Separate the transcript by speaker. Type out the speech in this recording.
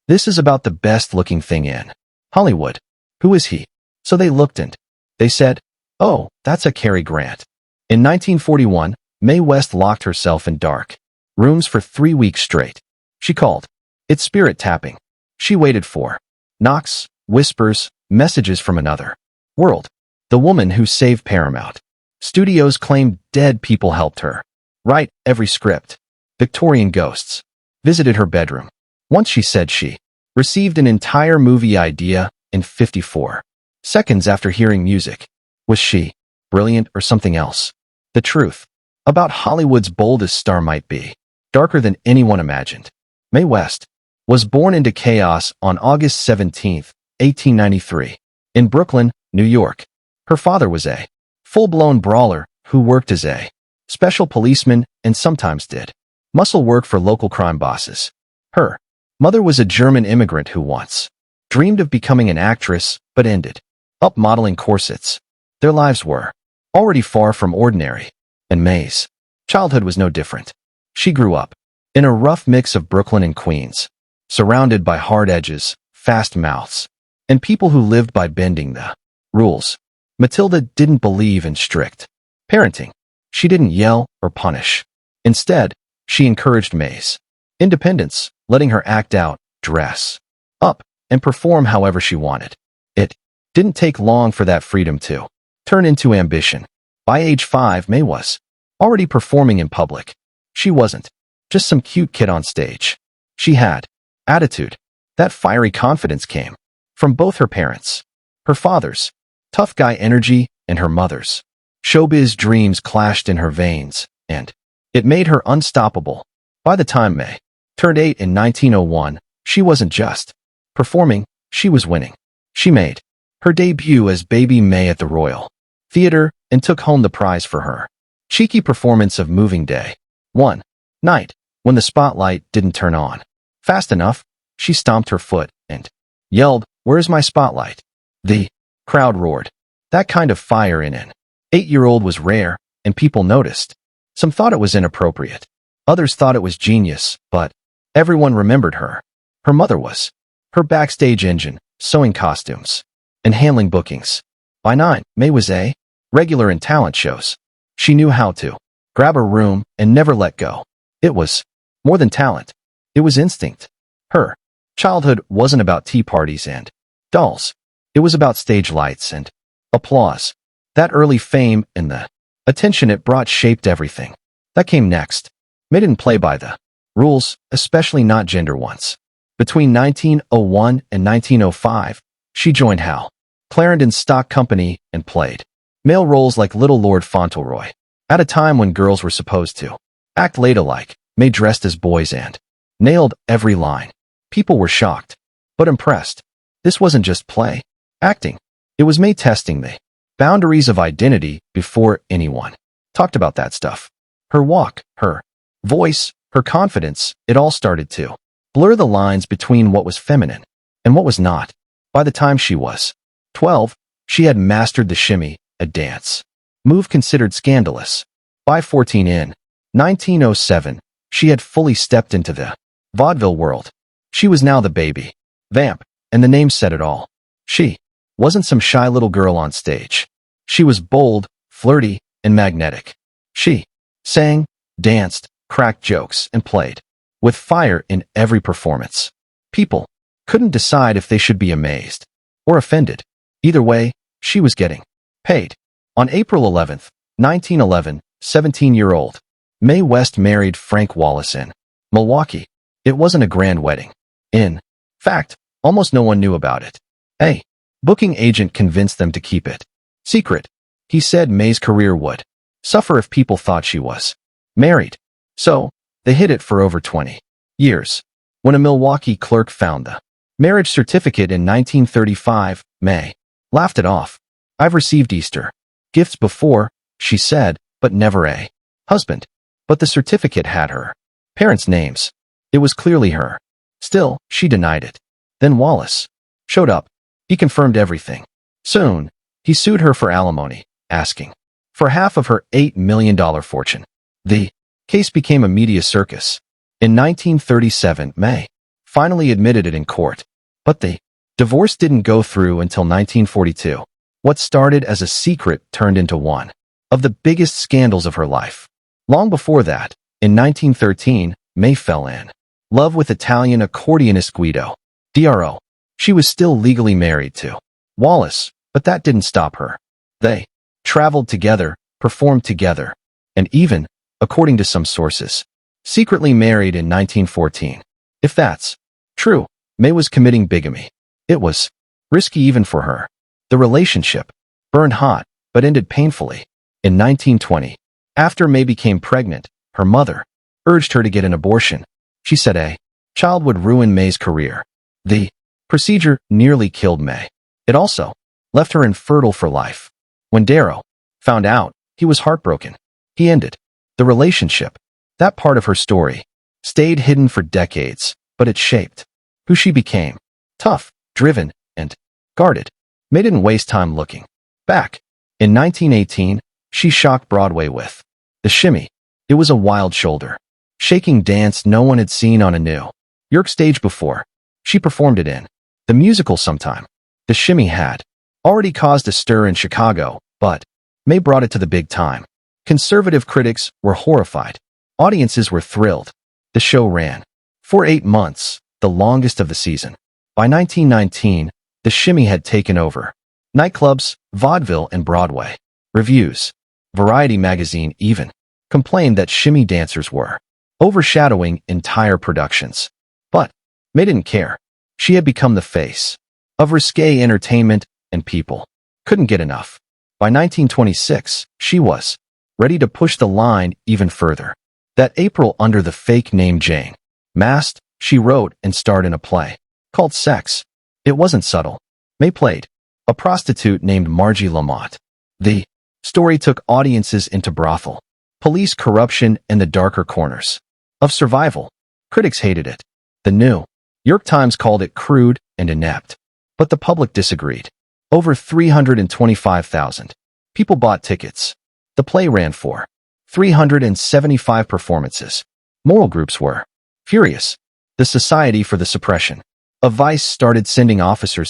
Speaker 1: This is about the best-looking thing in Hollywood. Who is he? So they looked and they said, oh, that's a Cary Grant. In 1941, Mae West locked herself in dark rooms for 3 weeks straight. She called. It's spirit tapping. She waited for knocks, whispers, messages from another world. The woman who saved Paramount Studios claimed dead people helped her write every script. Victorian ghosts visited her bedroom. Once she said she received an entire movie idea in 54 seconds after hearing music. Was she brilliant or something else? The truth about Hollywood's boldest star might be darker than anyone imagined. Mae West was born into chaos on August 17, 1893, in Brooklyn, New York. Her father was a full-blown brawler who worked as a special policeman and sometimes did muscle work for local crime bosses. Her mother was a German immigrant who once dreamed of becoming an actress but ended up modeling corsets. Their lives were already far from ordinary, and Mae's childhood was no different. She grew up in a rough mix of Brooklyn and Queens, surrounded by hard edges, fast mouths, and people who lived by bending the rules. Matilda didn't believe in strict parenting. She didn't yell or punish. Instead, she encouraged Mae's independence, letting her act out, dress up, and perform however she wanted. It didn't take long for that freedom to turn into ambition. By age 5, Mae was already performing in public. She wasn't just some cute kid on stage. She had attitude. That fiery confidence came from both her parents. Her father's tough guy energy and her mother's showbiz dreams clashed in her veins, and it made her unstoppable. By the time Mae turned 8 in 1901, she wasn't just performing, she was winning. She made her debut as Baby Mae at the Royal Theatre and took home the prize for her cheeky performance of Moving Day. One night, when the spotlight didn't turn on fast enough, she stomped her foot and yelled, "Where's my spotlight?" The crowd roared. That kind of fire in an 8-year-old was rare, and people noticed. Some thought it was inappropriate. Others thought it was genius, but everyone remembered her. Her mother was her backstage engine, sewing costumes and handling bookings. By 9, Mae was a regular in talent shows. She knew how to grab a room and never let go. It was more than talent. It was instinct. Her childhood wasn't about tea parties and dolls. It was about stage lights and applause. That early fame and the attention it brought shaped everything that came next. Mae didn't play by the rules, especially not gender ones. Between 1901 and 1905, she joined Hal Clarendon's stock company and played male roles like Little Lord Fauntleroy. At a time when girls were supposed to act ladylike, Mae dressed as boys and nailed every line. People were shocked, but impressed. This wasn't just play acting. It was Mae testing the boundaries of identity before anyone talked about that stuff. Her walk, her voice, her confidence, it all started to blur the lines between what was feminine and what was not. By the time she was 12, she had mastered the shimmy, a dance move considered scandalous. By 14 in 1907, she had fully stepped into the vaudeville world. She was now the baby vamp, and the name said it all. She wasn't some shy little girl on stage. She was bold, flirty, and magnetic. She sang, danced, cracked jokes, and played with fire in every performance. People couldn't decide if they should be amazed or offended. Either way, she was getting paid. On April 11, 1911, 17-year-old Mae West married Frank Wallace in Milwaukee. It wasn't a grand wedding. In fact, almost no one knew about it. A booking agent convinced them to keep it secret. He said Mae's career would suffer if people thought she was married. So, they hid it for over 20 years. When a Milwaukee clerk found the marriage certificate in 1935, Mae laughed it off. "I've received Easter gifts before," she said, "but never a husband." But the certificate had her parents' names. It was clearly her. Still, she denied it. Then Wallace showed up. He confirmed everything. Soon, he sued her for alimony, asking for half of her $8 million fortune. The case became a media circus. In 1937, Mae finally admitted it in court. But the divorce didn't go through until 1942. What started as a secret turned into one of the biggest scandals of her life. Long before that, in 1913, Mae fell in love with Italian accordionist Guido. Dro. She was still legally married to Wallace, but that didn't stop her. They traveled together, performed together, and even, according to some sources, secretly married in 1914. If that's true, Mae was committing bigamy. It was risky even for her. The relationship burned hot, but ended painfully. In 1920, after Mae became pregnant, her mother urged her to get an abortion. She said a child would ruin Mae's career. The procedure nearly killed Mae. It also left her infertile for life. When Darrow found out, he was heartbroken. He ended the relationship. That part of her story stayed hidden for decades, but it shaped who she became. Tough, driven, and guarded. Mae didn't waste time looking back. In 1918, she shocked Broadway with The Shimmy. It was a wild shoulder shaking dance no one had seen on a New York stage before. She performed it in the musical sometime. The Shimmy had already caused a stir in Chicago, but Mae brought it to the big time. Conservative critics were horrified. Audiences were thrilled. The show ran for 8 months, the longest of the season. By 1919, The Shimmy had taken over nightclubs, vaudeville, and Broadway. Reviews. Variety magazine even complained that shimmy dancers were overshadowing entire productions. But Mae didn't care. She had become the face of risque entertainment, and people couldn't get enough. By 1926, she was ready to push the line even further. That April, under the fake name Jane Mast, she wrote and starred in a play called Sex. It wasn't subtle. Mae played a prostitute named Margie Lamont. The story took audiences into brothel, police corruption, and the darker corners of survival. Critics hated it. The New York Times called it crude and inept. But the public disagreed. Over 325,000 people bought tickets. The play ran for 375 performances. Moral groups were furious. The Society for the Suppression of Vice started sending officers